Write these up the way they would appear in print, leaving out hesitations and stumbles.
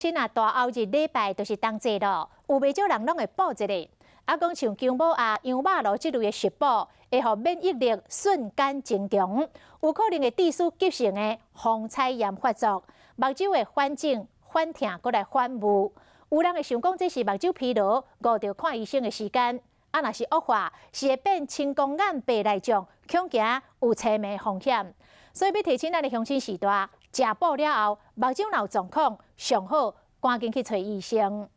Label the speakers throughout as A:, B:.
A: 今啊大后日礼拜就是冬节咯，有袂少人拢会补一个。啊，讲像姜母鸭、羊肉炉这类的食补，会互免疫力瞬间增强，有可能会致使急性的风采炎发作，目睭会反肿、反痛，搁来反雾。有人会想讲这是目睭疲劳，误着看医生的时间。啊，若是恶化，是会变青光眼白内障，恐惊有痴迷风险。所以要提醒咱的乡亲时代。 食补了后，目睭若有状况，上好赶紧去找医生。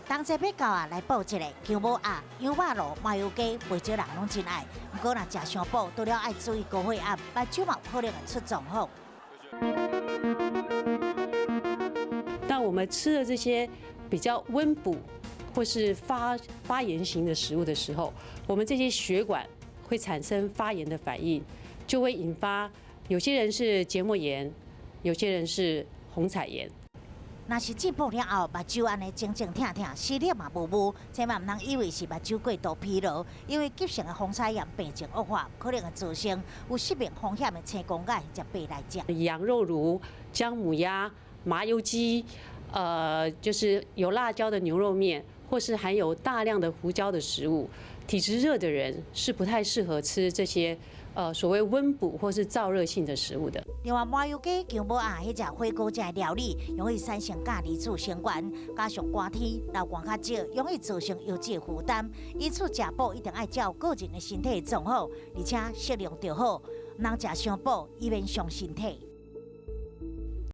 B: 冬节要到啊，来补一个姜母鸭、羊肉炉、麻油鸡，袂少人拢真爱。不过若食伤补，除了爱注意高血压，目睭嘛有可能会出状况。
C: 那我们吃的这些比较温补或是发炎型的食物的时候，我们这些血管会产生发炎的反应。 就会引发有些人是结膜炎，有些人是虹彩炎。
B: 若是进补了后，目睭安尼肿肿痛痛，视力嘛模糊，千万唔通以为是目睭过度疲劳，因为急性的风采炎病情恶化，可能会造成有失明风险的青光眼或者白内障。
C: 羊肉炉、姜母鸭、麻油鸡，就是有辣椒的牛肉面，或是含有大量的胡椒的食物，体质热的人是不太适合吃这些。 所谓温补或是燥热性的食物的。
B: 另外，麻油鸡、姜母鸭迄只火锅这料理，容易产生镉离子相关，加上寒天流汗较少，容易造成腰椎负担。因此，食补一定要照个人的身体状况，而且适量就好，唔通食伤补，以免伤身体。